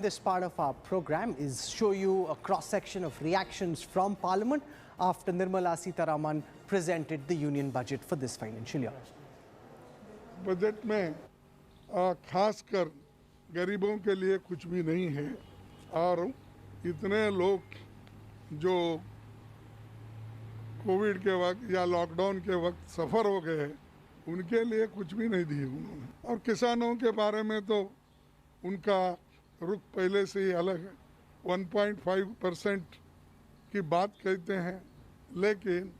This part of our program is show you a cross-section of reactions from Parliament after Nirmala Sitharaman presented the union budget for this financial year. Budget में खासकर गरीबों के लिए कुछ भी नहीं है और इतने लोग जो कोविड के वक्त या लॉकडाउन के वक्त सफ़र हो गए उनके लिए कुछ भी नहीं दिए उन्होंने। और किसानों के बारे में तो उनका रुख पहले से ही अलग है। 1.5% की बात कहते हैं, लेकिन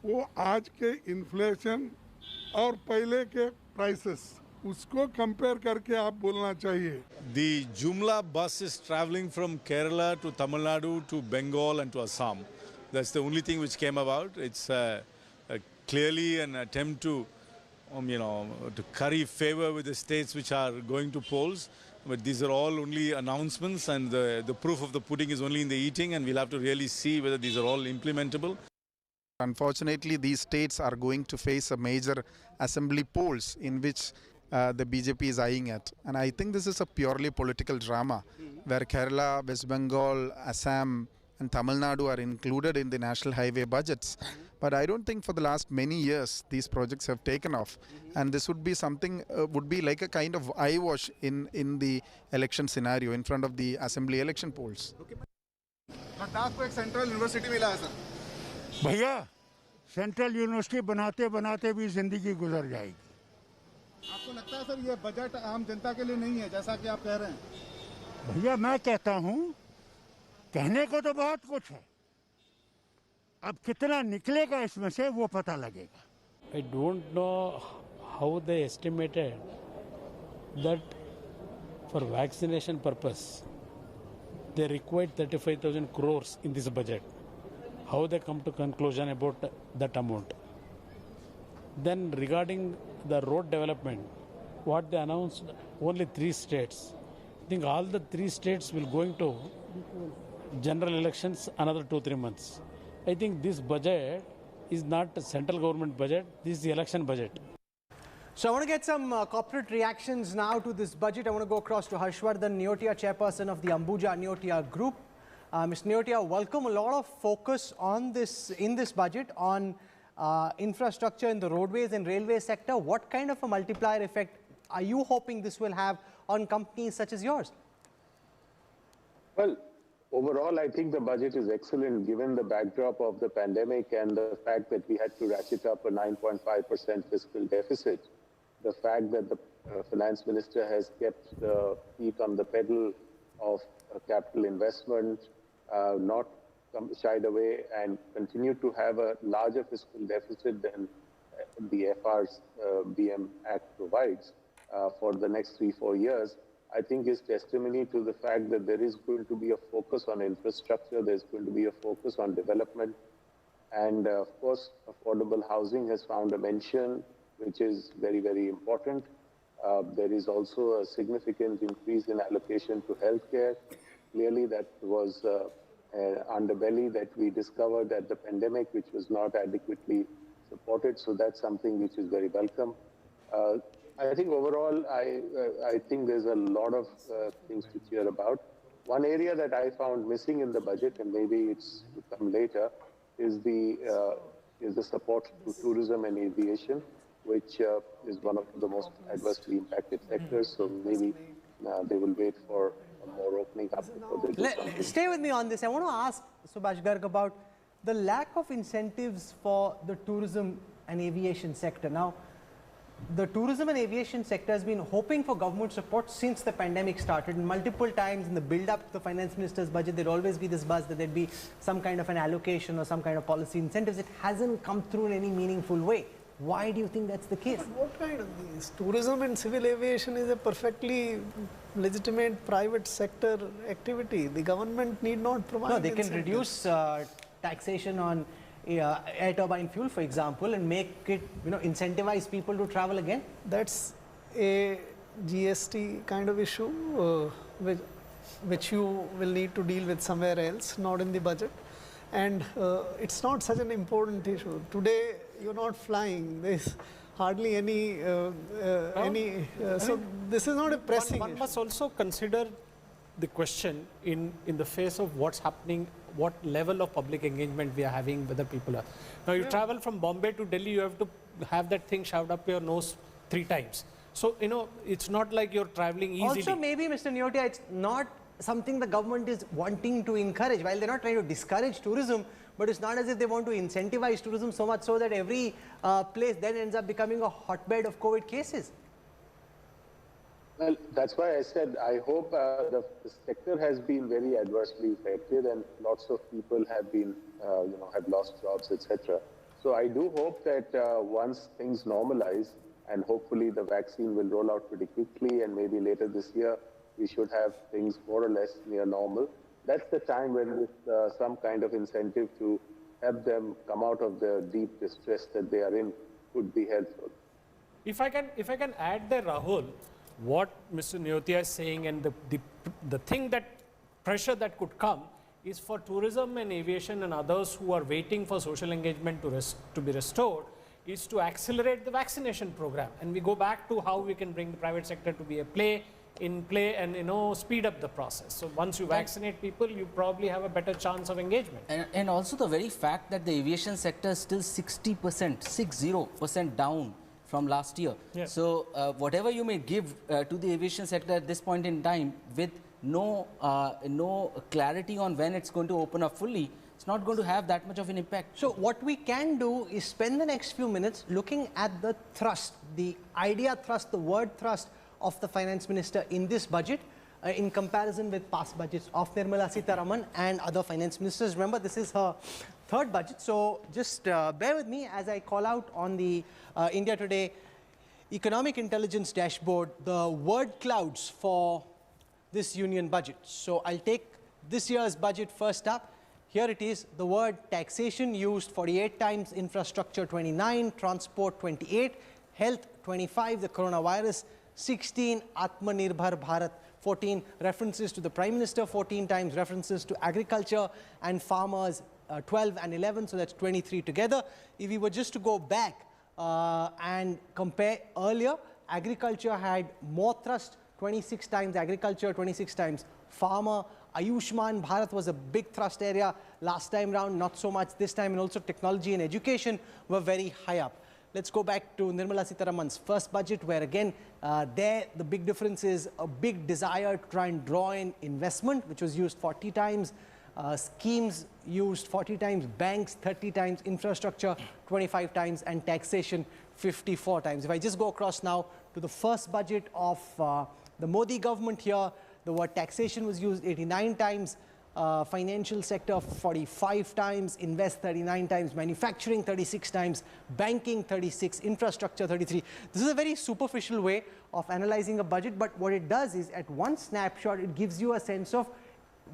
वो आज के इन्फ्लेशन और पहले के प्राइसेस उसको कंपेयर करके आप बोलना चाहिए। The Jumla bus is traveling from Kerala to Tamil Nadu to Bengal and to Assam. That's the only thing which came about. It's clearly an attempt to, to curry favor with the states which are going to polls. But these are all only announcements, and the proof of the pudding is only in the eating, and we'll have to really see whether these are all implementable. Unfortunately, these states are going to face a major assembly polls in which the BJP is eyeing at. And I think this is a purely political drama where Kerala, West Bengal, Assam and Tamil Nadu are included in the national highway budgets. But I don't think for the last many years these projects have taken off. And this would be something, would be like a kind of eyewash in the election scenario in front of the assembly election polls. Ladakh को एक central university मिला है sir. भैया central university बनाते बनाते भी जिंदगी गुजर जाएगी। आपको लगता है सर ये बजट आम जनता के लिए नहीं है जैसा कि आप कह रहे हैं? भैया मैं कहता हूँ कहने को तो बहुत कुछ है, अब कितना निकलेगा इसमें से वो पता लगेगा। I don't know how they estimated that for vaccination purpose they required 35,000 crores in this budget. How they come to conclusion about that amount. Then regarding the road development, what they announced, only 3 states. I think all the 3 states will going to general elections another 2-3 months. I think this budget is not a central government budget, this is the election budget. So I want to get some corporate reactions now to this budget. I want to go across to Harshvardhan Neotia, chairperson of the Ambuja Neotia Group. Mr. Neotia, welcome. A lot of focus on this in this budget on infrastructure in the roadways and railway sector. What kind of a multiplier effect are you hoping this will have on companies such as yours? Well, overall, I think the budget is excellent given the backdrop of the pandemic and the fact that we had to ratchet up a 9.5% fiscal deficit. The fact that the finance minister has kept the feet on the pedal of capital investment, not shied away and continued to have a larger fiscal deficit than the FR's BM Act provides for the next 3-4 years, I think is testimony to the fact that there is going to be a focus on infrastructure, there's going to be a focus on development, and of course, affordable housing has found a mention, which is very, very important. There is also a significant increase in allocation to healthcare. Clearly, that was an underbelly that we discovered at the pandemic, which was not adequately supported. So that's something which is very welcome. I think overall, I think there's a lot of things to cheer about. One area that I found missing in the budget, and maybe it's to come later, is the support to tourism and aviation, which is one of the most adversely impacted sectors. So maybe they will wait for more opening up before they do something. Stay with me on this. I want to ask Subhash Garg about the lack of incentives for the tourism and aviation sector. Now, the tourism and aviation sector has been hoping for government support since the pandemic started. And multiple times in the build-up to the finance minister's budget, there'd always be this buzz that there'd be some kind of an allocation or some kind of policy incentives. It hasn't come through in any meaningful way. Why do you think that's the case? But what kind of these? Tourism and civil aviation is a perfectly legitimate private sector activity. The government need not provide No, they can incentives. reduce taxation on air turbine fuel, for example, and make it, incentivize people to travel again. That's a GST kind of issue which you will need to deal with somewhere else, not in the budget. And it's not such an important issue. Today, you're not flying. There's hardly any, so this is not a pressing One issue. must also consider the question in the face of what's happening, what level of public engagement we are having, whether people are. Now you travel from Bombay to Delhi, you have to have that thing shoved up your nose 3 times. So, you know, it's not like you're traveling easily. Also, maybe, Mr. Neotia, it's not something the government is wanting to encourage. While they're not trying to discourage tourism, but it's not as if they want to incentivize tourism so much so that every place then ends up becoming a hotbed of COVID cases. Well, that's why I said I hope the sector has been very adversely affected, and lots of people have been, have lost jobs, etc. So I do hope that once things normalize, and hopefully the vaccine will roll out pretty quickly, and maybe later this year we should have things more or less near normal. That's the time when with some kind of incentive to help them come out of the deep distress that they are in would be helpful. If I can add there, Rahul, what Mr. Neotia is saying, and the thing that pressure that could come is for tourism and aviation and others who are waiting for social engagement to be restored, is to accelerate the vaccination program. And we go back to how we can bring the private sector to be in play and, you know, speed up the process. So once you vaccinate people, you probably have a better chance of engagement. And also the very fact that the aviation sector is still 60% down from last year. Yeah. So whatever you may give to the aviation sector at this point in time, with no clarity on when it's going to open up fully, it's not going to have that much of an impact. So what we can do is spend the next few minutes looking at the thrust, the idea thrust, the word thrust of the finance minister in this budget in comparison with past budgets of Nirmala Sitharaman and other finance ministers. Remember, this is her 3rd budget, so just bear with me as I call out on the India Today Economic Intelligence Dashboard the word clouds for this union budget. So I'll take this year's budget first up. Here it is, the word taxation used 48 times, infrastructure 29, transport 28, health 25, the coronavirus 16, Atmanirbhar Bharat 14, references to the Prime Minister 14 times, references to agriculture and farmers 12 and 11, so that's 23 together. If we were just to go back and compare earlier, agriculture had more thrust, 26 times agriculture, 26 times farmer. Ayushman Bharat was a big thrust area last time round, not so much this time, and also technology and education were very high up. Let's go back to Nirmala Sitharaman's first budget, where again, there the big difference is a big desire to try and draw in investment, which was used 40 times, schemes used 40 times, banks 30 times, infrastructure 25 times, and taxation 54 times. If I just go across now to the first budget of the Modi government here, the word taxation was used 89 times, financial sector 45 times, invest 39 times, manufacturing 36 times, banking 36, infrastructure 33. This is a very superficial way of analyzing a budget, but what it does is at one snapshot, it gives you a sense of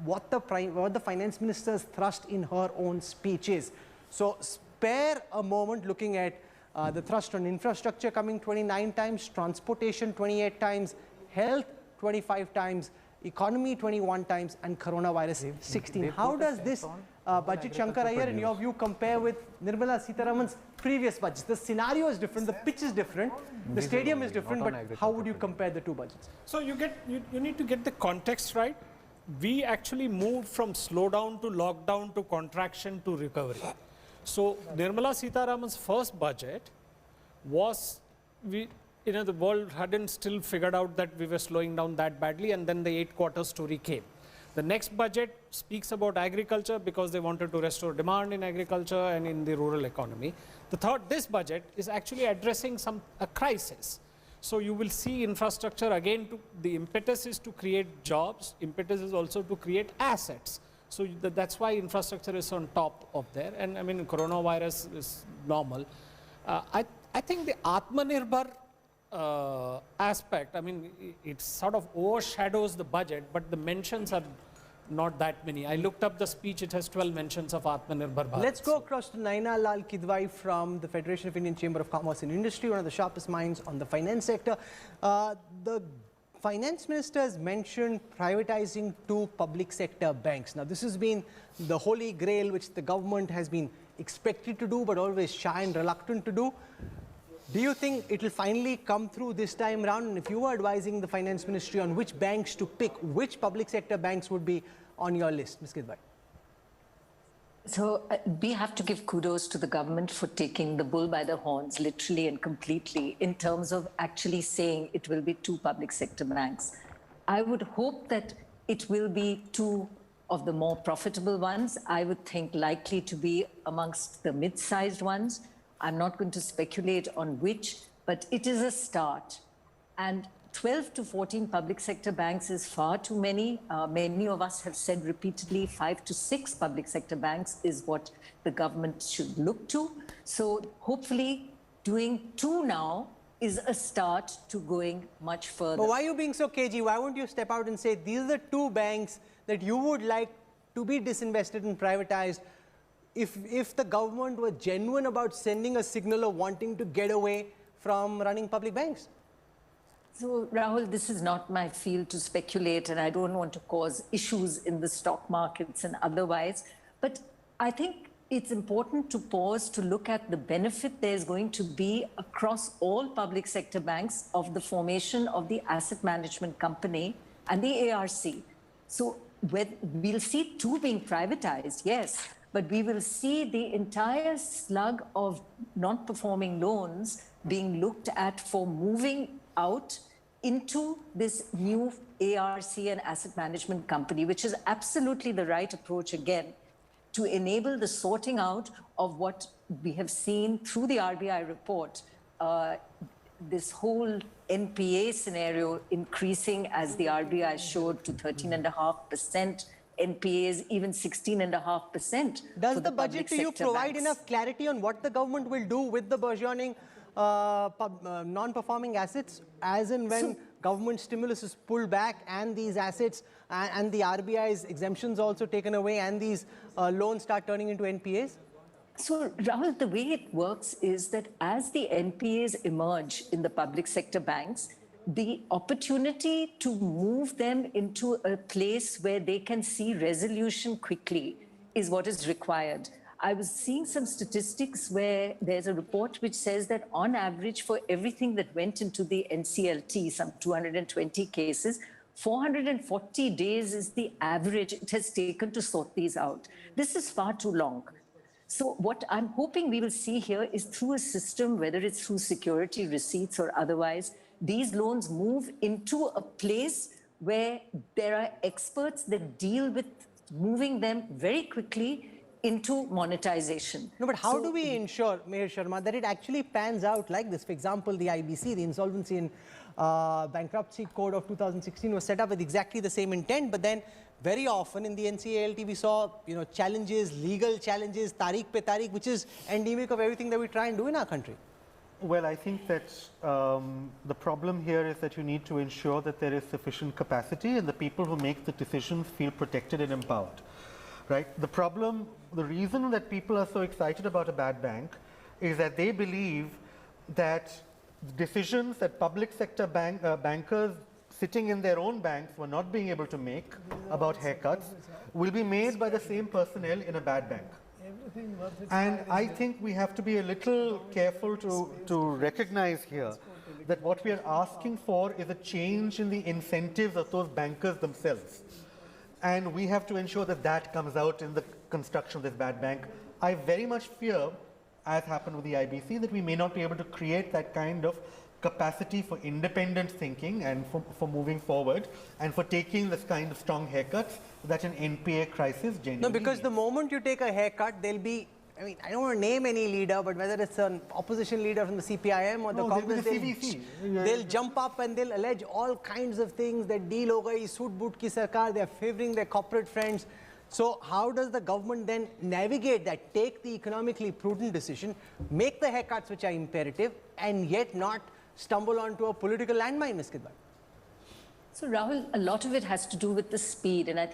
what the finance minister's thrust in her own speech is. So spare a moment looking at the thrust on infrastructure coming 29 times, transportation 28 times, health 25 times, economy 21 times, and coronavirus 16. How does this budget, Shankar Iyer, in your view, compare with Nirmala Sitharaman's previous budgets? The scenario is different, the pitch is different, the stadium is different, but how would you compare the two budgets? So you need to get the context right. We actually moved from slowdown to lockdown to contraction to recovery. So Nirmala Sitharaman's first budget was, the world hadn't still figured out that we were slowing down that badly, and then the 8-quarter story came. The next budget speaks about agriculture because they wanted to restore demand in agriculture and in the rural economy. This budget is actually addressing a crisis. So you will see infrastructure again, the impetus is to create jobs, impetus is also to create assets. So that's why infrastructure is on top of there. And I mean, coronavirus is normal. I think the Atmanirbhar aspect, I mean, it sort of overshadows the budget, but the mentions are not that many. I looked up the speech, it has 12 mentions of Atmanirbhar Bharat. Let's go across to Naina Lal Kidwai from the Federation of Indian Chamber of Commerce and Industry, one of the sharpest minds on the finance sector. The finance minister has mentioned privatizing 2 public sector banks. Now, this has been the holy grail which the government has been expected to do, but always shy and reluctant to do. Do you think it will finally come through this time round? And if you were advising the finance ministry on which banks to pick, which public sector banks would be on your list, Ms. Kidwai? So we have to give kudos to the government for taking the bull by the horns, literally and completely, in terms of actually saying it will be 2 public sector banks. I would hope that it will be 2 of the more profitable ones. I would think likely to be amongst the mid-sized ones. I'm not going to speculate on which, but it is a start. And 12 to 14 public sector banks is far too many. Many of us have said repeatedly 5 to 6 public sector banks is what the government should look to. So hopefully doing 2 now is a start to going much further. But why are you being so cagey? Why won't you step out and say these are the 2 banks that you would like to be disinvested and privatized? If the government were genuine about sending a signal of wanting to get away from running public banks? So, Rahul, this is not my field to speculate, and I don't want to cause issues in the stock markets and otherwise. But I think it's important to pause to look at the benefit there's going to be across all public sector banks of the formation of the asset management company and the ARC. So we'll see 2 being privatized, yes, but we will see the entire slug of non-performing loans being looked at for moving out into this new ARC and asset management company, which is absolutely the right approach again to enable the sorting out of what we have seen through the RBI report, this whole NPA scenario increasing as the RBI showed to 13.5%, NPAs even 16.5%. Does the budget to you provide enough clarity on what the government will do with the burgeoning non-performing assets as and when government stimulus is pulled back and these assets and the RBI's exemptions also taken away and these loans start turning into NPAs? So, Rahul, the way it works is that as the NPAs emerge in the public sector banks, the opportunity to move them into a place where they can see resolution quickly is what is required. I was seeing some statistics where there's a report which says that on average for everything that went into the NCLT, some 220 cases, 440 days is the average it has taken to sort these out. This is far too long. So what I'm hoping we will see here is through a system, whether it's through security receipts or otherwise, these loans move into a place where there are experts that deal with moving them very quickly into monetization. No, but how do we ensure, Mayor Sharma, that it actually pans out like this? For example, the IBC, the Insolvency and Bankruptcy Code of 2016 was set up with exactly the same intent, but then very often in the NCALT we saw, challenges, legal challenges, tariq pe tariq, which is endemic of everything that we try and do in our country. Well, I think that the problem here is that you need to ensure that there is sufficient capacity and the people who make the decisions feel protected and empowered. Right? The reason that people are so excited about a bad bank is that they believe that decisions that public sector bankers sitting in their own banks were not being able to make about haircuts will be made by the same personnel in a bad bank. And I think we have to be a little careful to recognize here that what we are asking for is a change in the incentives of those bankers themselves. And we have to ensure that that comes out in the construction of this bad bank. I very much fear, as happened with the IBC, that we may not be able to create that kind of capacity for independent thinking and for moving forward and for taking this kind of strong haircuts that an NPA crisis genuinely No, because needs. the moment you take a haircut, there'll be, I don't want to name any leader, but whether it's an opposition leader from the CPIM or the Congress, they'll jump up and they'll allege all kinds of things that deal ho gayi, soot boot ki sarkar, they're favoring their corporate friends. So how does the government then navigate that, take the economically prudent decision, make the haircuts which are imperative, and yet not stumble onto a political landmine, Ms. Kidwai? So, Rahul, a lot of it has to do with the speed, and I think